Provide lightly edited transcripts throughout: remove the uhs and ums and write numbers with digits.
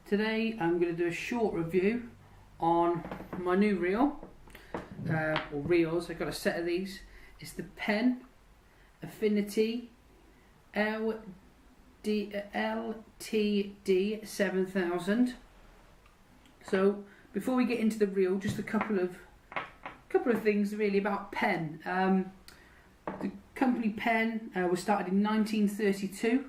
Today I'm going to do a short review on my new reel, or reels. I've got a set of these. It's the Penn Affinity LTD 7000. So before we get into the reel, just a couple of things really about Penn. The company Penn was started in 1932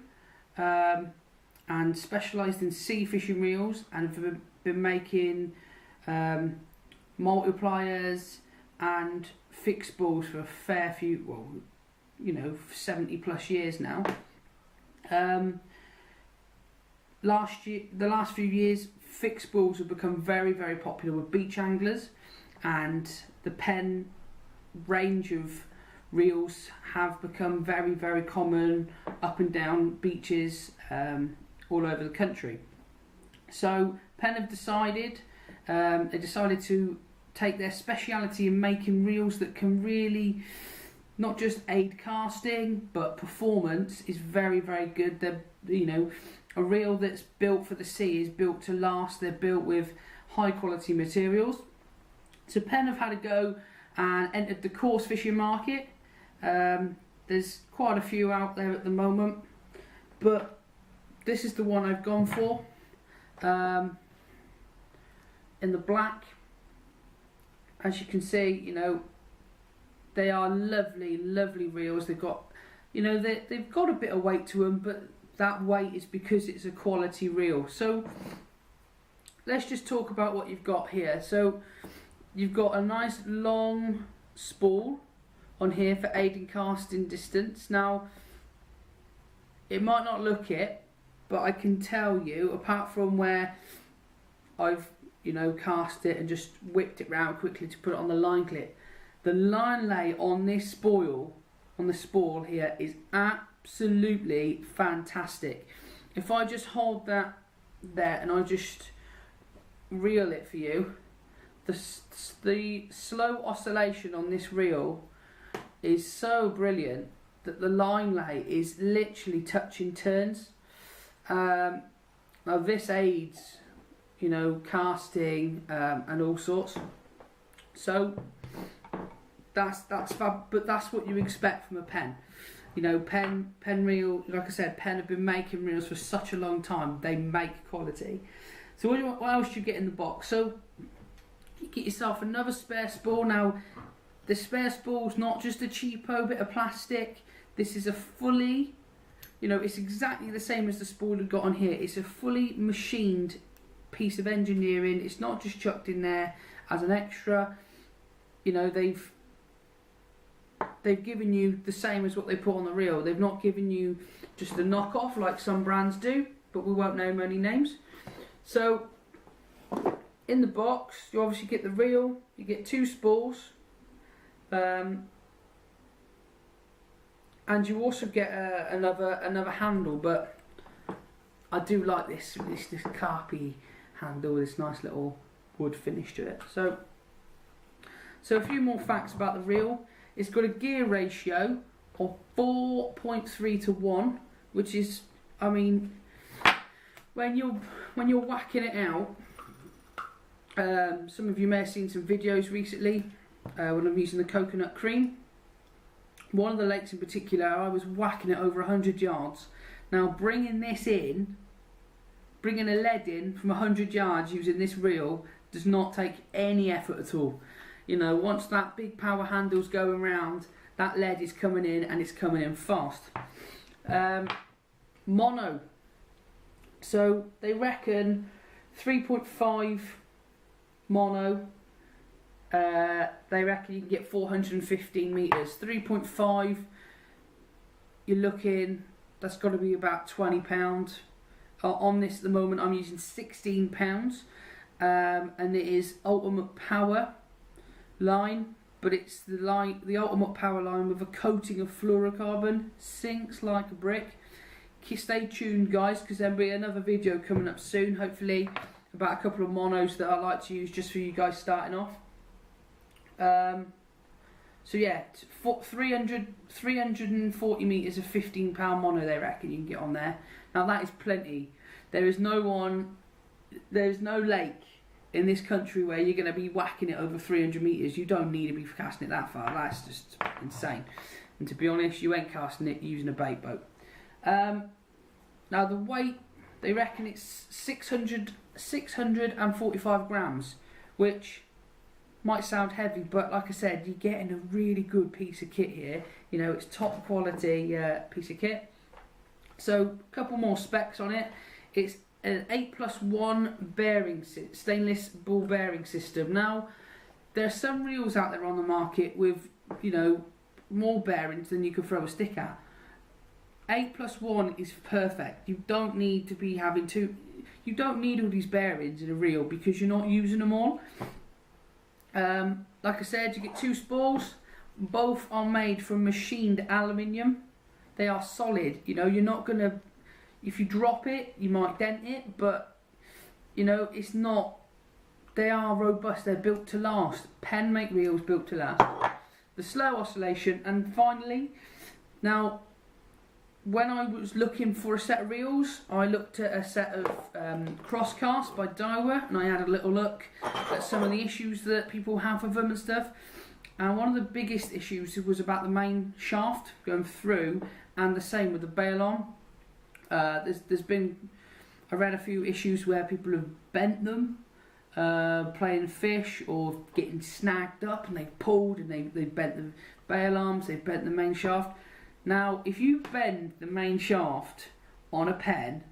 and specialised in sea fishing reels, and have been making multipliers and fixed spools for a fair few, well, 70 plus years now. The last few years, fixed spools have become very, very popular with beach anglers, and the Penn range of reels have become very, very common up and down beaches all over the country. So Penn have decided to take their speciality in making reels that can really not just aid casting, but performance is very, very good. They're, a reel that's built for the sea is built to last. They're built with high quality materials. So Penn have had a go and entered the coarse fishing market. There's quite a few out there at the moment, but this is the one I've gone for. In the black, as you can see, they are lovely, lovely reels. They've got, they've got a bit of weight to them, but that weight is because it's a quality reel. So let's just talk about what you've got here. So you've got a nice long spool on here for aiding casting distance. Now, it might not look it, but I can tell you, apart from where I've cast it and just whipped it round quickly to put it on the line clip, the line lay on this spool, on the spool here, is absolutely fantastic. If I just hold that there and I just reel it for you, the slow oscillation on this reel is so brilliant that the line lay is literally touching turns. Now this aids, casting and all sorts. So that's fab, but that's what you expect from a Penn. Penn reel, like I said, Penn have been making reels for such a long time. They make quality. So what else do you get in the box? So you get yourself another spare spool. Now the spare spool's not just a cheapo bit of plastic. This is a fully, it's exactly the same as the spool we've got on here. It's a fully machined piece of engineering. It's not just chucked in there as an extra. They've given you the same as what they put on the reel. They've not given you just a knockoff like some brands do, but we won't name any names. So in the box, you obviously get the reel, you get two spools, and you also get another handle, but I do like this carpy handle with this nice little wood finish to it. So a few more facts about the reel. It's got a gear ratio of 4.3 to 1, which is, when you're whacking it out, some of you may have seen some videos recently when I'm using the coconut cream. One of the lakes in particular, I was whacking it over 100 yards. Now bringing a lead in from 100 yards using this reel does not take any effort at all. Once that big power handle's going round, that lead is coming in, and it's coming in fast. Mono. So they reckon 3.5 mono. They reckon you can get 415 metres. 3.5, you're looking, that's got to be about £20. On this at the moment I'm using £16, and it is ultimate power line, but it's the ultimate power line with a coating of fluorocarbon. Sinks like a brick. Stay tuned, guys, because there'll be another video coming up soon, hopefully, about a couple of monos that I like to use just for you guys starting off. So yeah, 340 metres of £15 mono they reckon you can get on there. Now that is plenty. There is no one there's no lake in this country where you're going to be whacking it over 300 metres. You don't need to be casting it that far. That's just insane. And to be honest, you ain't casting it using a bait boat. Now the weight, they reckon it's 645 grams, which might sound heavy, but like I said, you're getting a really good piece of kit here. You know, it's top quality piece of kit. So a couple more specs on it. It's an 8+1 bearing, stainless ball bearing system. Now, there are some reels out there on the market with, you know, more bearings than you could throw a stick at. 8+1 is perfect. You don't need to be having you don't need all these bearings in a reel because you're not using them all. Like I said, you get 2 spools. Both are made from machined aluminium. They are solid. You know, you're not gonna, if you drop it, you might dent it, but you know, it's not. They are robust. They're built to last. Penn make reels built to last. The slow oscillation, and finally, now, when I was looking for a set of reels, I looked at a set of Crosscast by Daiwa, and I had a little look at some of the issues that people have with them and stuff. And one of the biggest issues was about the main shaft going through, and the same with the bail arm. There's been, I read a few issues where people have bent them playing fish or getting snagged up, and they've pulled and they've bent the bail arms, they've bent the main shaft. Now, if you bend the main shaft on a Penn,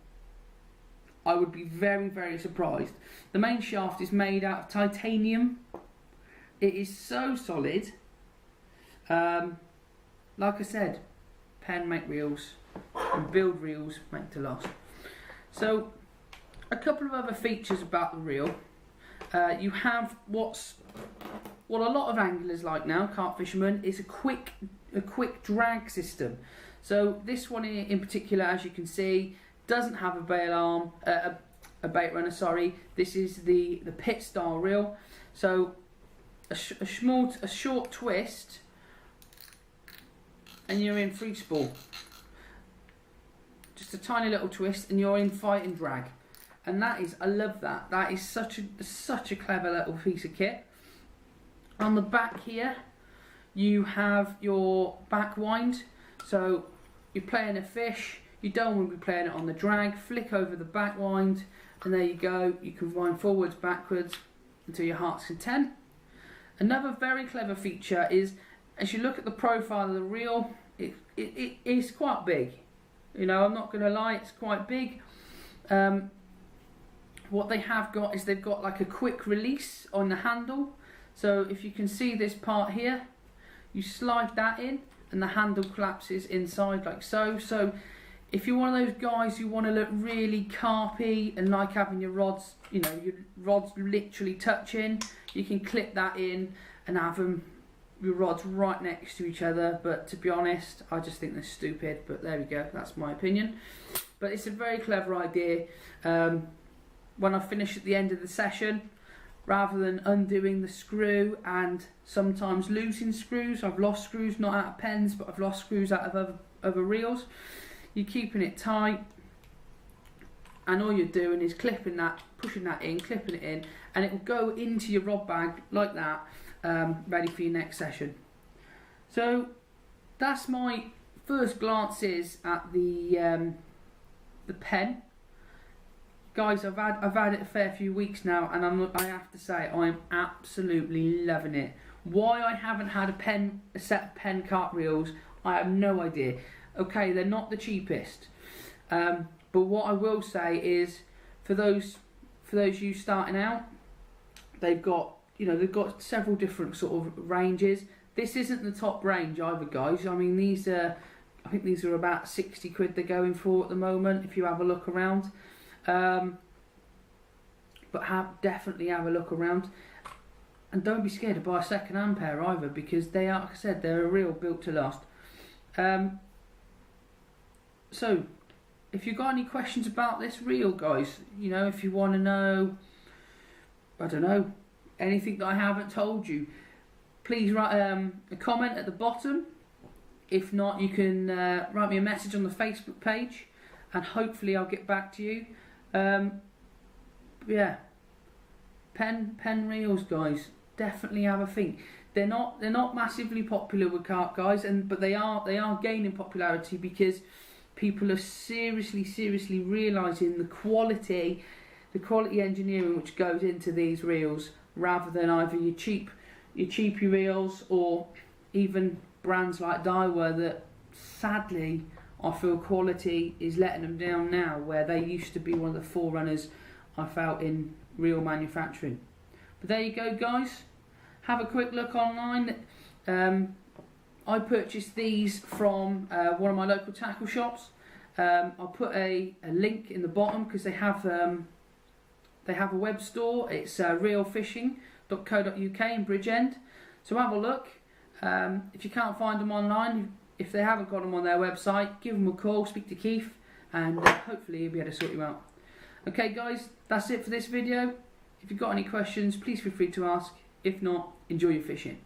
I would be very, very surprised. The main shaft is made out of titanium. It is so solid. Like I said, Penn make reels and build reels make to last. So, a couple of other features about the reel. You have what a lot of anglers like now, carp fishermen, is a quick drag system. So this one in particular, as you can see, doesn't have a bail arm, a bait runner. Sorry, this is the pit style reel. So a short twist, and you're in free spool. Just a tiny little twist, and you're in fight and drag. And that is, I love that. That is such a clever little piece of kit. On the back here, you have your back wind. So you're playing a fish, you don't want to be playing it on the drag, flick over the back wind, and there you go. You can wind forwards, backwards, until your heart's content. Another very clever feature is, as you look at the profile of the reel, it is quite big. You know, I'm not going to lie, it's quite big. What they have got is they've got like a quick release on the handle. So if you can see this part here, you slide that in and the handle collapses inside like so. So if you're one of those guys who want to look really carpy and like having your rods, you know, your rods literally touching, you can clip that in and have your rods right next to each other. But to be honest, I just think they're stupid, but there we go, that's my opinion. But it's a very clever idea. When I finish at the end of the session, rather than undoing the screw and sometimes losing screws, I've lost screws not out of Penns, but I've lost screws out of other reels. You're keeping it tight, and all you're doing is clipping that, pushing that in, clipping it in, and it will go into your rod bag like that, ready for your next session. So that's my first glances at the Penn. Guys, I've had it a fair few weeks now, and I have to say I'm absolutely loving it. Why I haven't had a set of Penn carp reels, I have no idea. Okay, they're not the cheapest, but what I will say is, for those you starting out, they've got several different sort of ranges. This isn't the top range either, guys. I mean, I think these are about 60 quid they're going for at the moment if you have a look around. But definitely have a look around, and don't be scared to buy a second-hand pair either, because they are, like I said, they're a reel built to last. So if you've got any questions about this reel, guys, you know, if you want to know, I don't know, anything that I haven't told you, please write a comment at the bottom. If not, you can write me a message on the Facebook page, and hopefully I'll get back to you. yeah, Penn reels, guys, definitely have a think. They're not massively popular with carp, guys, but they are gaining popularity because people are seriously realising the quality engineering which goes into these reels, rather than either your cheapy reels or even brands like Daiwa that sadly I feel quality is letting them down now, where they used to be one of the forerunners I felt in reel manufacturing. But there you go, guys. Have a quick look online. I purchased these from one of my local tackle shops. I'll put a link in the bottom because they have a web store. It's reelfishing.co.uk in Bridgend. So have a look. If you can't find them online, if they haven't got them on their website, give them a call, speak to Keith, and hopefully he'll be able to sort you out. Okay, guys, that's it for this video. If you've got any questions, please feel free to ask. If not, enjoy your fishing.